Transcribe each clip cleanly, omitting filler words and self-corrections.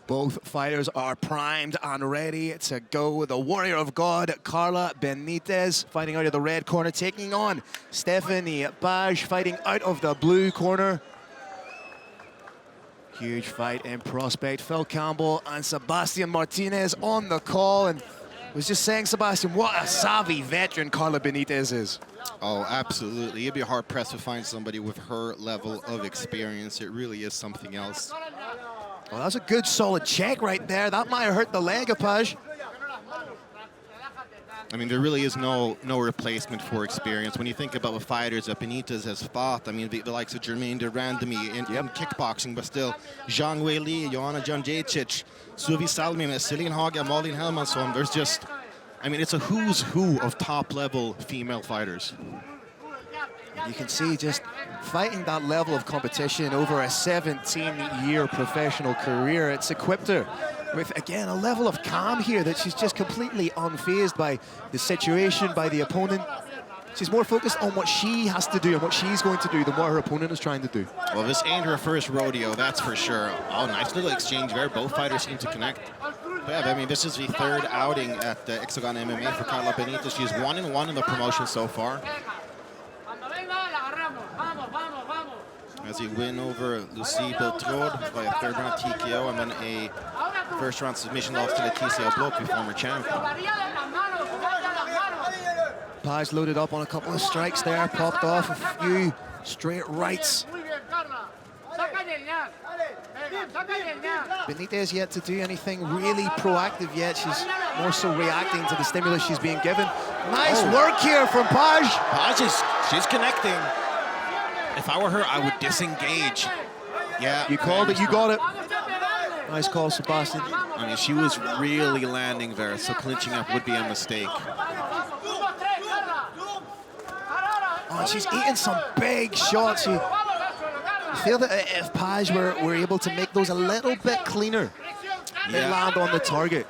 Both fighters are primed and ready to go. The Warrior of God, Karla Benitez, fighting out of the red corner, taking on Stéphanie Page, fighting out of the blue corner. Huge fight in prospect. Phil Campbell and Sebastian Martinez on the call. And I was just saying, Sebastian, what a savvy veteran Karla Benitez is. Oh, absolutely. You'd be hard-pressed to find somebody with her level of experience. It really is something else. Well, that's a good, solid check right there. That might have hurt the leg of Page. I mean, there really is no replacement for experience. When you think about the fighters that Benitez has fought, I mean, the likes of Jermaine Durandamy in kickboxing, but still, Zhang Weili, Joanna Jędrzejczyk, Suvi Salminen, Celine Haga, Malin Helmansson. There's just, I mean, it's a who's who of top-level female fighters. You can see just fighting that level of competition over a 17-year professional career. It's equipped her with, again, a level of calm here that she's just completely unfazed by the situation, by the opponent. She's more focused on what she has to do and what she's going to do than what her opponent is trying to do. Well, this ain't her first rodeo, that's for sure. Oh, nice little exchange there. Both fighters seem to connect. But yeah, I mean, this is the third outing at the HEXAGONE MMA for Karla Benitez. She's 1-1 in the promotion so far. As he win over Lucie Beltrode by a third-round TKO and then a first-round submission loss to Laetitia Bloch, the former champ. Page loaded up on a couple of strikes there, popped off a few straight rights. Benitez yet to do anything really proactive yet. She's more so reacting to the stimulus she's being given. Nice work here from Page. Page she's connecting. If I were her, I would disengage. Yeah. You called it, you got it. Nice call, Sebastian. I mean, she was really landing there, so clinching up would be a mistake. Oh, she's eating some big shots. You feel that if Page were able to make those a little bit cleaner, they land on the target.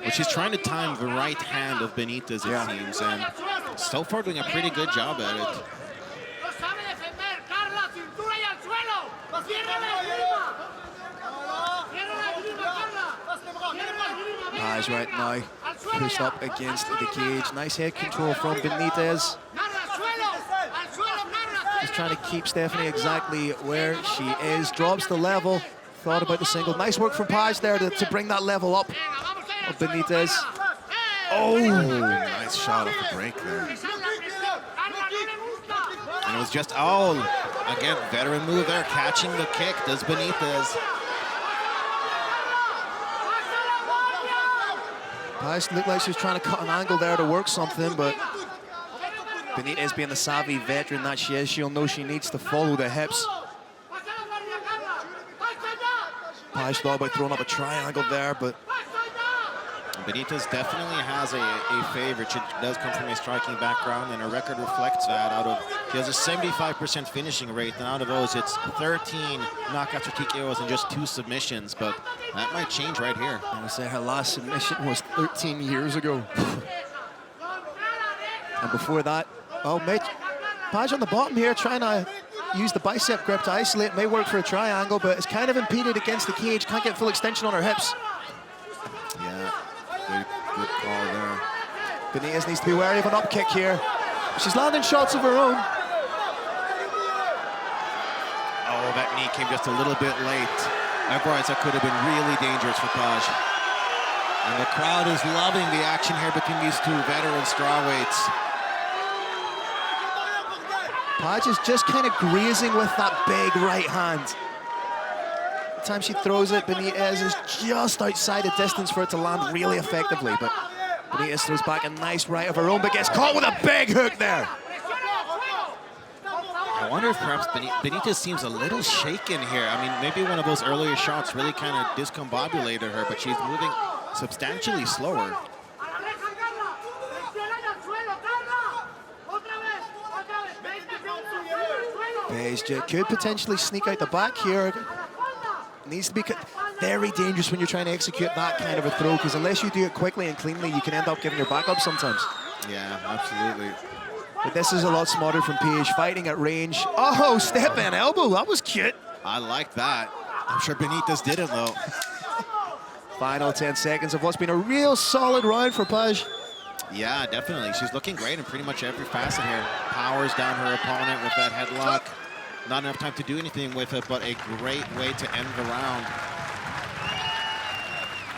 Well, she's trying to time the right hand of Benitez, it seems, and so far doing a pretty good job at it. Page right now pushed up against the cage. Nice head control from Benitez. Just trying to keep Stéphanie exactly where she is. Drops the level. Thought about the single. Nice work from Page there to bring that level up of Benitez. Oh, nice shot off the break there. And it was just, again, veteran move there, catching the kick, does Benitez. Page looked like she was trying to cut an angle there to work something, but Benitez, being the savvy veteran that she is, she'll know she needs to follow the hips. Page thought about throwing up a triangle there, but Benitez definitely has a favorite. She does come from a striking background, and her record reflects that. She has a 75% finishing rate, and out of those, it's 13 knockouts or TKOs and just 2 submissions, but that might change right here. I would say her last submission was 13 years ago. And before that, Page on the bottom here, trying to use the bicep grip to isolate. May work for a triangle, but it's kind of impeded against the cage. Can't get full extension on her hips. Yeah, good call there. Benitez needs to be wary of an up kick here. She's landing shots of her own. Oh, that knee came just a little bit late. Otherwise, that could have been really dangerous for Page. And the crowd is loving the action here between these two veteran strawweights. Page is just kind of grazing with that big right hand. The time she throws it, Benitez is just outside the distance for it to land really effectively. But Benitez throws back a nice right of her own, but gets caught with a big hook there. I wonder if perhaps Benitez seems a little shaken here. I mean, maybe one of those earlier shots really kind of discombobulated her, but she's moving substantially slower. Page could potentially sneak out the back here. Needs to be very dangerous when you're trying to execute that kind of a throw, because unless you do it quickly and cleanly, you can end up giving your back up sometimes. Yeah, absolutely. But this is a lot smarter from Page, fighting at range. Oh, step and elbow, that was cute. I like that. I'm sure Benitez didn't, though. Final 10 seconds of what's been a real solid round for Page. Yeah, definitely. She's looking great in pretty much every facet here. Powers down her opponent with that headlock. Not enough time to do anything with it, but a great way to end the round.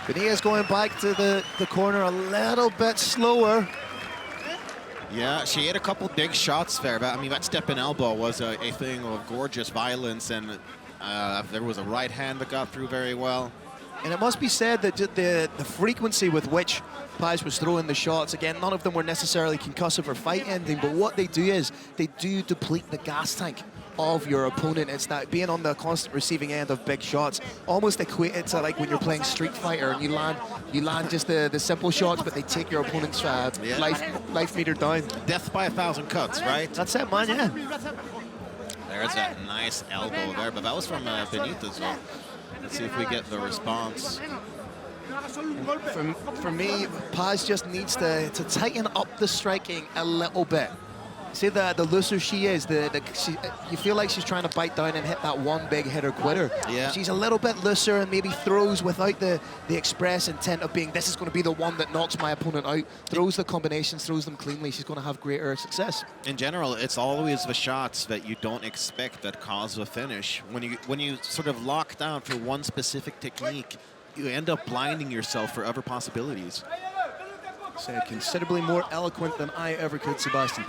Benitez going back to the corner a little bit slower. Yeah, she hit a couple big shots there. But, I mean, that step and elbow was a thing of gorgeous violence, and there was a right hand that got through very well. And it must be said that the frequency with which Page was throwing the shots, again, none of them were necessarily concussive or fight-ending, but what they do is they do deplete the gas tank of your opponent. It's that being on the constant receiving end of big shots, almost equated to like when you're playing Street Fighter and you land just the simple shots, but they take your opponent's life meter down. Death by 1,000 cuts, right? That's it, man, yeah. There's that nice elbow there, but that was from Benitez. So let's see if we get the response. For me, Paz just needs to tighten up the striking a little bit. See, the looser she is, you feel like she's trying to bite down and hit that one big hitter quitter. Yeah. She's a little bit looser and maybe throws without the express intent of being, this is going to be the one that knocks my opponent out. Throws the combinations, throws them cleanly. She's going to have greater success. In general, it's always the shots that you don't expect that cause a finish. When you sort of lock down for one specific technique, you end up blinding yourself for other possibilities. Said considerably more eloquent than I ever could, Sebastian.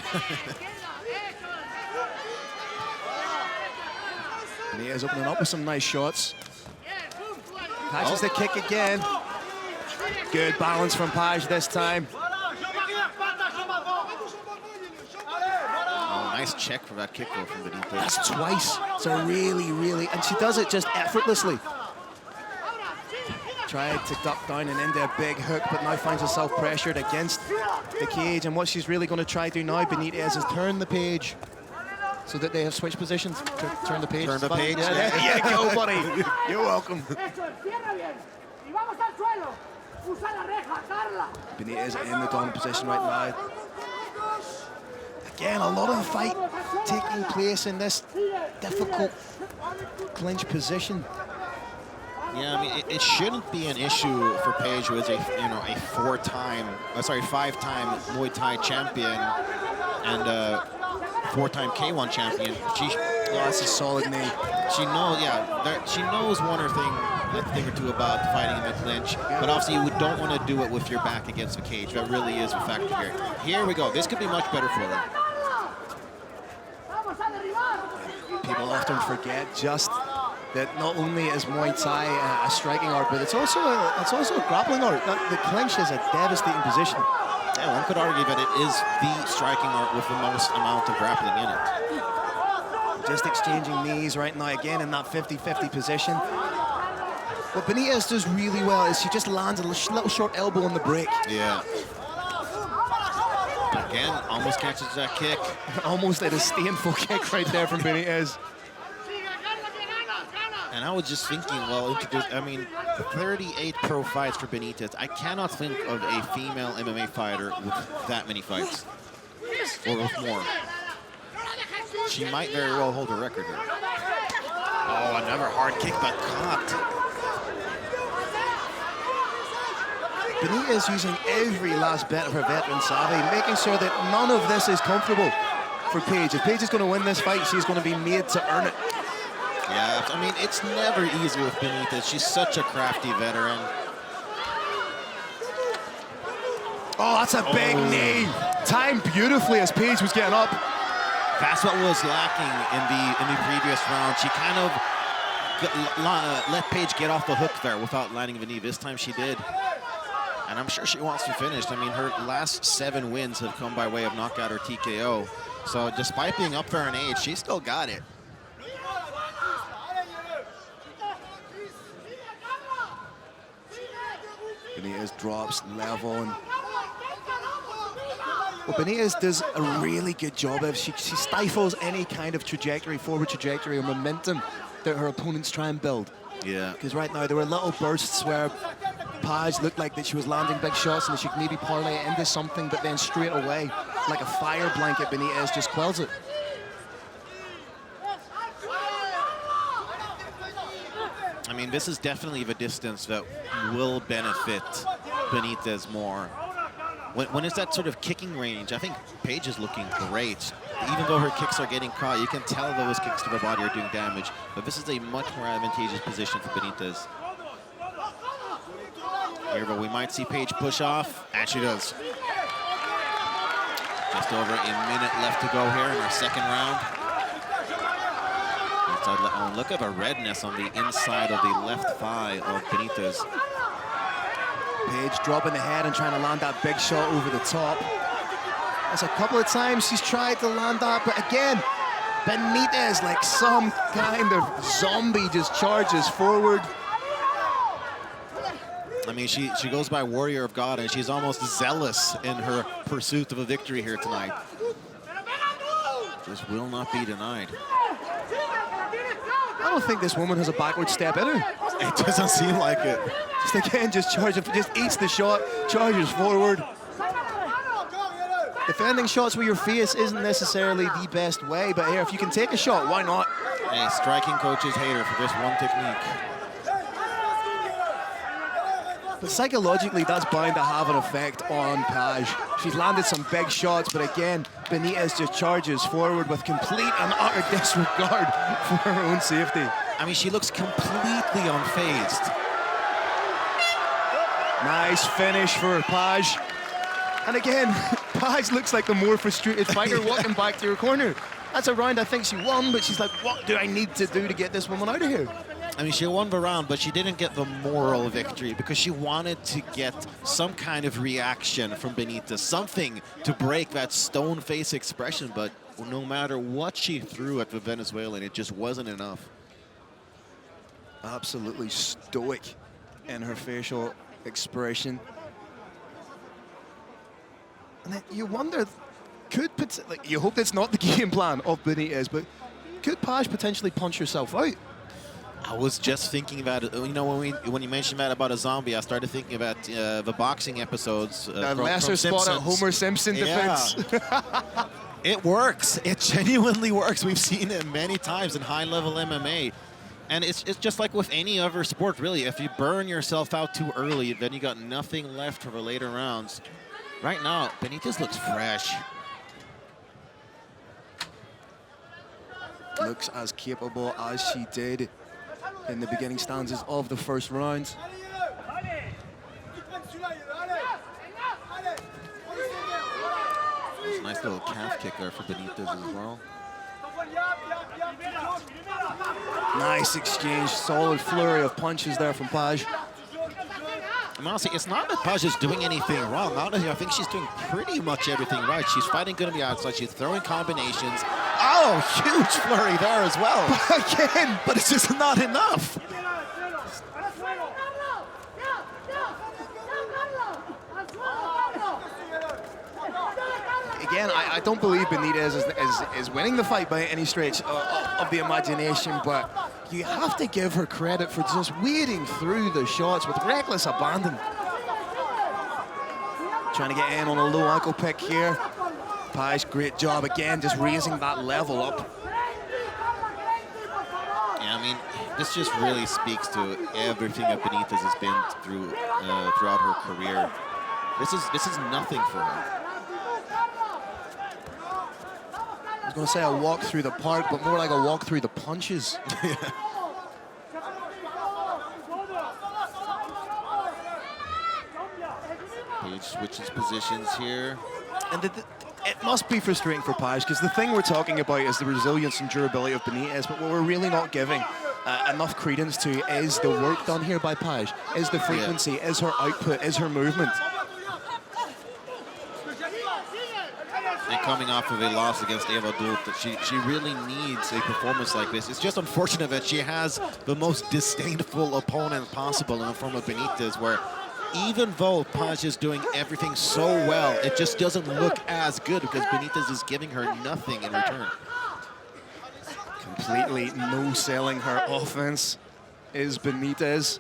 Benitez opening up with some nice shots. Patches the kick again. Good balance from Page this time. Oh, nice check for that kick though from Benitez. That's twice. So really, and she does it just effortlessly. Tried to duck down and into a big hook, but now finds herself pressured against the cage. And what she's really going to try to do now, Benitez, is turn the page so that they have switched positions. Turn the page. Turn the page. Yeah, there you go, buddy. You're welcome. Benitez in the dominant position right now. Again, a lot of the fight taking place in this difficult clinch position. Yeah, I mean, it shouldn't be an issue for Paige, who is a five-time Muay Thai champion and four-time K1 champion. That's a solid name. She knows, she knows a thing or two about fighting in the clinch, but obviously you don't want to do it with your back against the cage. That really is a factor here. Here we go. This could be much better for her. People often forget just that not only is Muay Thai a striking art, but it's also a grappling art. The clinch is a devastating position. Yeah, one could argue that it is the striking art with the most amount of grappling in it. Just exchanging knees right now, again in that 50-50 position. What Benitez does really well is she just lands a little short elbow on the break. Yeah. Again, almost catches that kick. Almost a disdainful kick right there from Benitez. And I was just thinking, well, 38 pro fights for Benitez. I cannot think of a female MMA fighter with that many fights, or with more. She might very well hold a record here. Oh, another hard kick, but caught. Benitez using every last bit of her veteran savvy, making sure that none of this is comfortable for Paige. If Paige is going to win this fight, she's going to be made to earn it. Yeah, I mean, it's never easy with Benitez. She's such a crafty veteran. Oh, that's a big knee. Timed beautifully as Paige was getting up. That's what was lacking in the previous round. She kind of let Paige get off the hook there without landing the knee. This time she did. And I'm sure she wants to finish. I mean, her last 7 wins have come by way of knockout or TKO. So despite being up there in age, she still got it. Benitez drops level, and well, Benitez does a really good job of she stifles any kind of forward trajectory or momentum that her opponents try and build. Yeah. Because right now there were little bursts where Page looked like that she was landing big shots and that she could maybe parlay it into something, but then straight away, like a fire blanket, Benitez just quells it. I mean, this is definitely the distance that will benefit Benitez more. When it's that sort of kicking range, I think Paige is looking great. Even though her kicks are getting caught, you can tell those kicks to the body are doing damage. But this is a much more advantageous position for Benitez. Here, but we might see Paige push off, and she does. Just over a minute left to go here in our second round. Oh, look at the redness on the inside of the left thigh of Benitez. Paige dropping the head and trying to land that big shot over the top. There's a couple of times she's tried to land that, but again, Benitez, like some kind of zombie, just charges forward. I mean, she goes by Warrior of God, and she's almost zealous in her pursuit of a victory here tonight. Just will not be denied. I don't think this woman has a backward step in her. It doesn't seem like it. Just again, just charges, just eats the shot, charges forward. Defending shots with your face isn't necessarily the best way, but here, if you can take a shot, why not? Hey, striking coaches hate her for this one technique. But psychologically, that's bound to have an effect on Paige. She's landed some big shots, but again, Benitez just charges forward with complete and utter disregard for her own safety. I mean, she looks completely unfazed. Nice finish for Paige. And again, Paige looks like the more frustrated fighter walking back to her corner. That's a round I think she won, but she's like, what do I need to do to get this woman out of here? I mean, she won the round, but she didn't get the moral victory because she wanted to get some kind of reaction from Benitez, something to break that stone face expression, but no matter what she threw at the Venezuelan, it just wasn't enough. Absolutely stoic in her facial expression. And then you wonder, like, you hope that's not the game plan of Benitez, but could Paige potentially punch herself out? I was just thinking about it. You know, when you mentioned that about a zombie, I started thinking about the boxing episodes. Lesser spot at Homer Simpson defense. Yeah. It works. It genuinely works. We've seen it many times in high-level MMA. And it's just like with any other sport, really. If you burn yourself out too early, then you got nothing left for the later rounds. Right now, Benitez looks fresh. Looks as capable as she did in the beginning stanzas of the first round. Nice little calf kick there for Benitez as well. Nice exchange, solid flurry of punches there from Paige. I mean, honestly, it's not that Paige is doing anything wrong. Honestly, I think she's doing pretty much everything right. She's fighting good on the outside. She's throwing combinations. Oh, huge flurry there as well. Again, but it's just not enough. Again, I don't believe Benitez is winning the fight by any stretch of the imagination, but you have to give her credit for just wading through the shots with reckless abandon. Trying to get in on a low ankle pick here. Paige, great job again, just raising that level up. Yeah, I mean, this just really speaks to everything that Benitez has been through throughout her career. This is nothing for her. I was going to say a walk through the park, but more like a walk through the punches. Paige switches positions here. And it must be frustrating for Paige, because the thing we're talking about is the resilience and durability of Benitez, but what we're really not giving enough credence to is the work done here by Paige, is the frequency, is her output, is her movement. And coming off of a loss against Aout, that she really needs a performance like this. It's just unfortunate that she has the most disdainful opponent possible in the form of Benitez, where even though Paige is doing everything so well, it just doesn't look as good because Benitez is giving her nothing in return. Completely no-selling her offense is Benitez.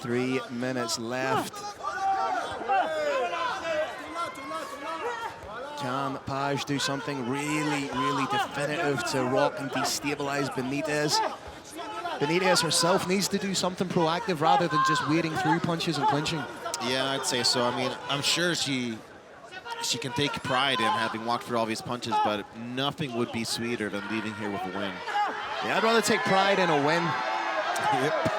3 minutes left. Can Page do something really, really definitive to rock and destabilize Benitez? Benitez herself needs to do something proactive rather than just wading through punches and clinching. Yeah, I'd say so. I mean, I'm sure she can take pride in having walked through all these punches, but nothing would be sweeter than leaving here with a win. Yeah, I'd rather take pride in a win. Yep.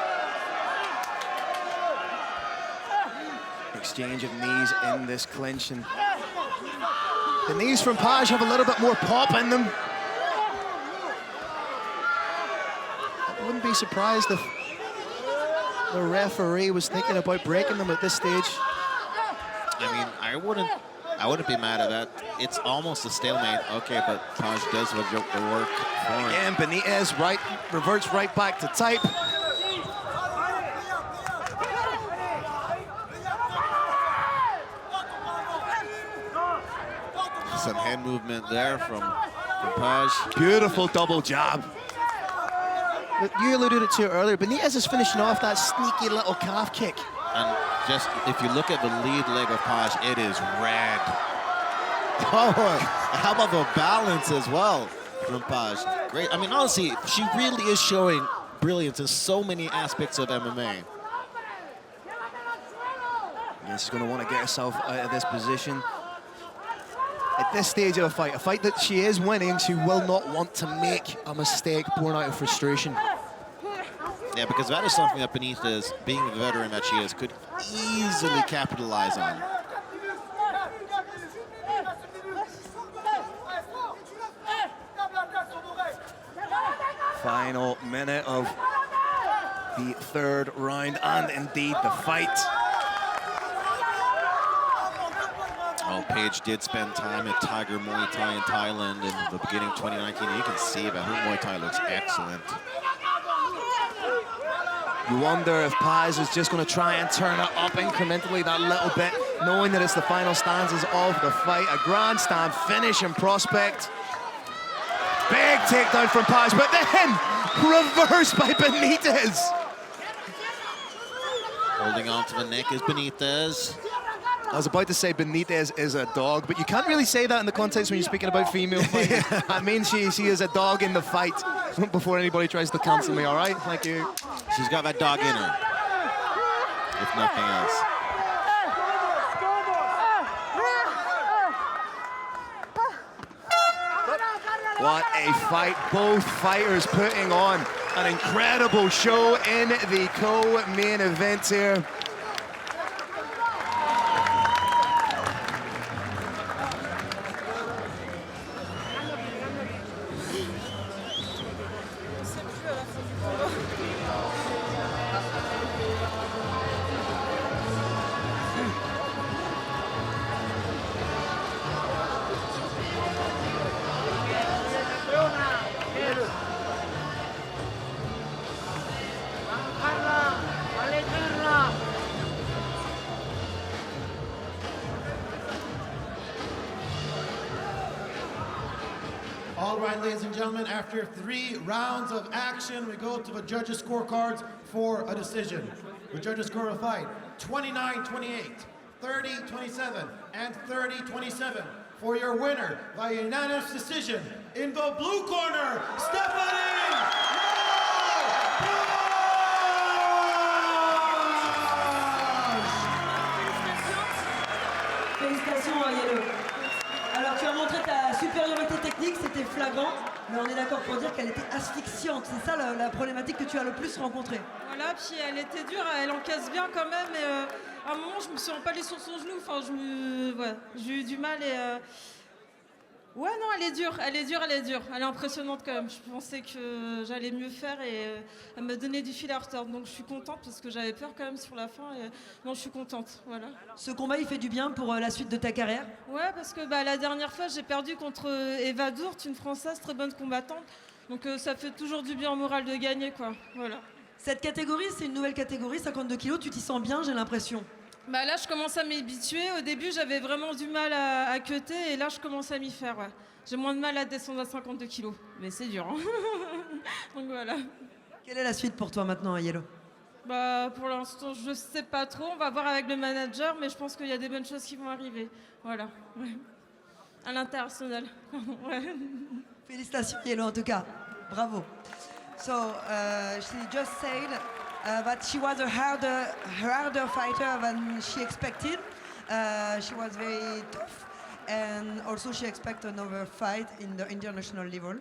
Exchange of knees in this clinch, and the knees from Page have a little bit more pop in them. I wouldn't be surprised if the referee was thinking about breaking them at this stage. I mean, I wouldn't be mad at that. It's almost a stalemate. Okay, but Page does the work for him. Again, Benitez reverts right back to type. Some hand movement there from Page. Beautiful double jab. But you alluded to it earlier. Benitez is finishing off that sneaky little calf kick. And just, if you look at the lead leg of Page, it is red. Oh, how about the balance as well from Page? Great. I mean, honestly, she really is showing brilliance in so many aspects of MMA. Yeah, she's going to want to get herself out of this position. At this stage of a fight that she is winning, she will not want to make a mistake born out of frustration. Yeah, because that is something that Benitez, being the veteran that she is, could easily capitalize on. Final minute of the third round, and indeed the fight. Oh, Page did spend time at Tiger Muay Thai in Thailand in the beginning of 2019. You can see that her Muay Thai looks excellent. You wonder if Page is just going to try and turn it up incrementally that little bit, knowing that it's the final stanzas of the fight. A grandstand finish in prospect. Big takedown from Page, but then reversed by Benitez. Holding on to the neck is Benitez. I was about to say Benitez is a dog, but you can't really say that in the context when you're speaking about female fighting. I mean, she is a dog in the fight before anybody tries to cancel me, all right? Thank you. She's got that dog in her, if nothing else. What a fight. Both fighters putting on an incredible show in the co-main event here. All right, ladies and gentlemen, after 3 rounds of action, we go to the judges' scorecards for a decision. The judges score a fight 29-28, 30-27, and 30-27 for your winner by unanimous decision in the blue corner, Stéphanie! Félicitations à Ielo. Alors tu as montré ta supériorité technique, c'était flagrant, mais on est d'accord pour dire qu'elle était asphyxiante. C'est ça la problématique que tu as le plus rencontrée. Voilà, puis elle était dure, elle encaisse bien quand même. Et à un moment, je me suis empalée sur son genou. Enfin, j'ai eu du mal et. Ouais, non, elle est dure, elle est dure, elle est dure. Elle est impressionnante quand même. Je pensais que j'allais mieux faire et elle me donnait du fil à retordre. Donc je suis contente parce que j'avais peur quand même sur la fin. Et non, je suis contente, voilà. Ce combat, il fait du bien pour la suite de ta carrière? Ouais, parce que la dernière fois, j'ai perdu contre Eva Dourt, une Française très bonne combattante. Donc ça fait toujours du bien au moral de gagner, quoi. Voilà. Cette catégorie, c'est une nouvelle catégorie, 52 kilos. Tu t'y sens bien, j'ai l'impression. Là, je commence à m'y habituer. Au début, j'avais vraiment du mal à cutter et là, je commence à m'y faire. Ouais. J'ai moins de mal à descendre à 52 kilos, mais c'est dur. Hein. Donc voilà. Quelle est la suite pour toi maintenant, Ielo? Pour l'instant, je sais pas trop. On va voir avec le manager, mais je pense qu'il y a des bonnes choses qui vont arriver. Voilà. Ouais. à l'international. Ouais. Félicitations Ielo en tout cas, bravo. So she just said that she was a harder fighter than she expected. She was very tough, and also she expected another fight in the international level.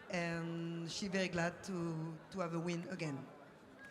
And she's very glad to have a win again.